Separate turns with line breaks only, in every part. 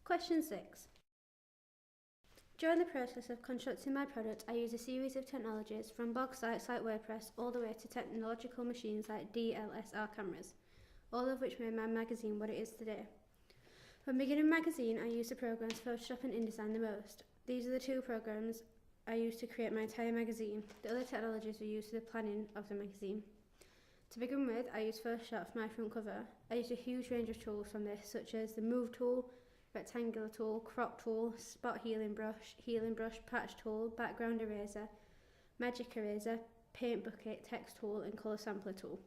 Question 6. During the process of constructing my product, I use a series of technologies from blog sites like WordPress all the way to technological machines like DSLR cameras, all of which made my magazine what it is today. When beginning magazine, I used the programs Photoshop and InDesign the most. These are the two programs I used to create my entire magazine. The other technologies were used for the planning of the magazine. To begin with, I used Photoshop for my front cover. I used a huge range of tools from this, such as the Move tool, Rectangular tool, Crop tool, Spot healing brush, Patch tool, Background eraser, Magic eraser, Paint bucket, Text tool and Colour sampler tool.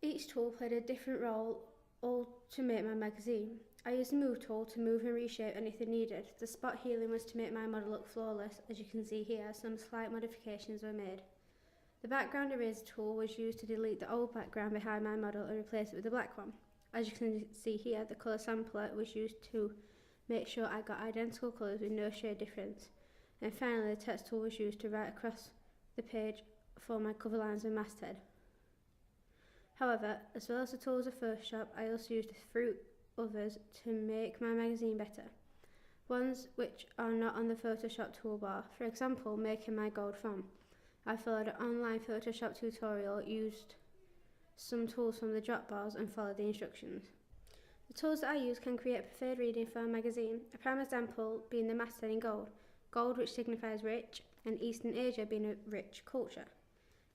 Each tool played a different role, all to make my magazine. I used the Move tool to move and reshape anything needed. The Spot healing was to make my model look flawless. As you can see here, some slight modifications were made. The Background eraser tool was used to delete the old background behind my model and replace it with a black one. As you can see here, the colour sampler was used to make sure I got identical colours with no shade difference. And finally, the Text tool was used to write across the page for my cover lines and masthead. However, as well as the tools of Photoshop, I also used a few others to make my magazine better. Ones which are not on the Photoshop toolbar, for example, making my gold font. I followed an online Photoshop tutorial, used some tools from the drop bars and followed the instructions. The tools that I use can create preferred reading for a magazine, a prime example being the masthead in gold, gold which signifies rich, and Eastern Asia being a rich culture.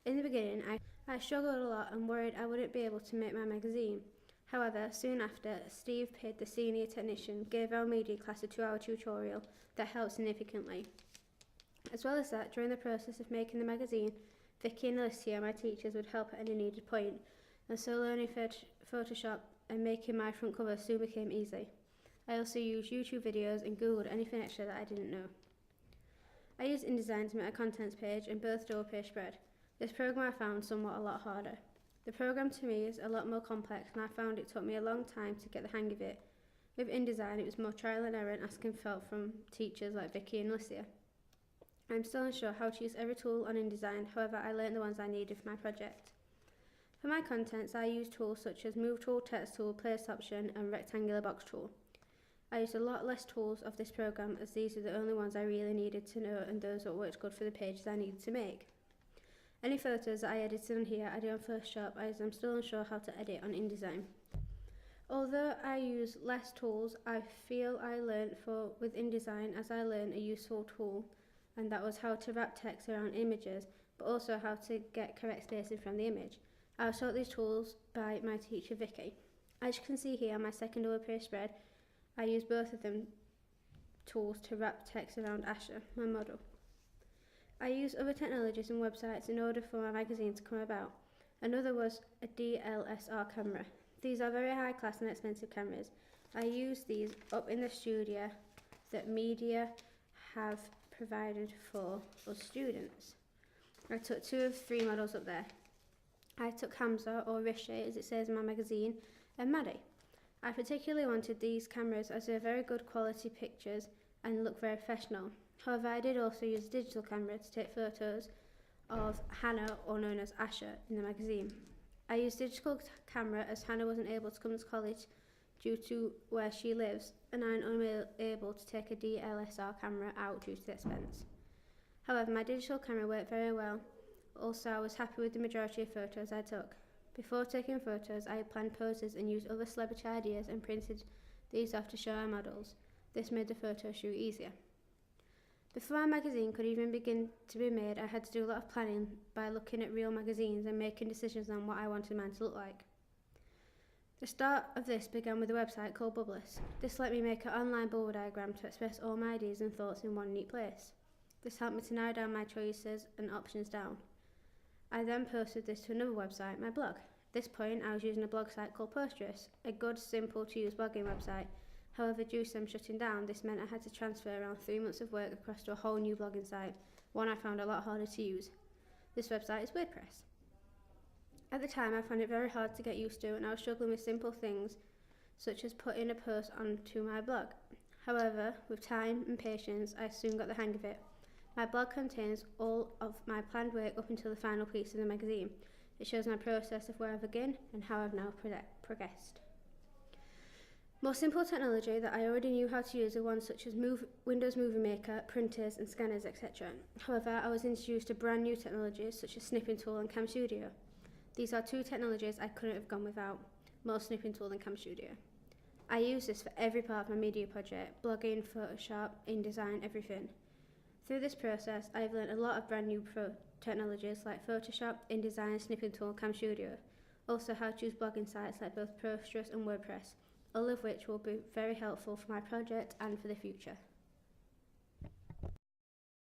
In the beginning, I struggled a lot and worried I wouldn't be able to make my magazine. However, soon after, Steve Pidd, the senior technician, gave our media class a 2-hour tutorial that helped significantly. As well as that, during the process of making the magazine, Vicky and Alicia, my teachers, would help at any needed point, and so learning Photoshop and making my front cover soon became easy. I also used YouTube videos and Googled anything extra that I didn't know. I used InDesign to make a contents page and both double page spread. This program I found somewhat a lot harder. The program to me is a lot more complex and I found it took me a long time to get the hang of it. With InDesign it was more trial and error and asking for help from teachers like Vicky and Alicia. I'm still unsure how to use every tool on InDesign, however I learned the ones I needed for my project. For my contents I used tools such as Move tool, Text tool, Place option and Rectangular box tool. I used a lot less tools of this program as these are the only ones I really needed to know and those that worked good for the pages I needed to make. Any photos that I edited on here I did on Photoshop as I'm still unsure how to edit on InDesign. Although I use less tools, I feel I learned with InDesign as I learned a useful tool, and that was how to wrap text around images, but also how to get correct spacing from the image. I was taught these tools by my teacher Vicky. As you can see here on my second double page spread, I used both of them tools to wrap text around Asha, my model. I used other technologies and websites in order for my magazine to come about. Another was a DSLR camera. These are very high class and expensive cameras. I used these up in the studio that media have provided for us students. I took 2 of 3 models up there. I took Hamza, or Rishi as it says in my magazine, and Maddie. I particularly wanted these cameras as they are very good quality pictures and look very professional. However, I did also use a digital camera to take photos of Hannah, or known as Asha, in the magazine. I used digital camera as Hannah wasn't able to come to college due to where she lives, and I'm unable to take a DSLR camera out due to the expense. However, my digital camera worked very well. Also, I was happy with the majority of photos I took. Before taking photos, I planned poses and used other celebrity ideas and printed these off to show our models. This made the photo shoot easier. Before our magazine could even begin to be made, I had to do a lot of planning by looking at real magazines and making decisions on what I wanted mine to look like. The start of this began with a website called Bubblist. This let me make an online bubble diagram to express all my ideas and thoughts in one neat place. This helped me to narrow down my choices and options down. I then posted this to another website, my blog. At this point, I was using a blog site called Posterous, a good, simple to use blogging website. However, due to them shutting down, this meant I had to transfer around 3 months of work across to a whole new blogging site, one I found a lot harder to use. This website is WordPress. At the time, I found it very hard to get used to, and I was struggling with simple things, such as putting a post onto my blog. However, with time and patience, I soon got the hang of it. My blog contains all of my planned work up until the final piece of the magazine. It shows my process of where I begin and how I've now progressed. More simple technology that I already knew how to use are ones such as Windows Movie Maker, printers and scanners, etc. However, I was introduced to brand new technologies such as Snipping Tool and Cam Studio. These are two technologies I couldn't have gone without, more Snipping Tool than Cam Studio. I use this for every part of my media project, blogging, Photoshop, InDesign, everything. Through this process, I've learned a lot of brand new technologies like Photoshop, InDesign, Snipping Tool, Cam Studio. Also how to use blogging sites like both Posterous and WordPress, all of which will be very helpful for my project and for the future.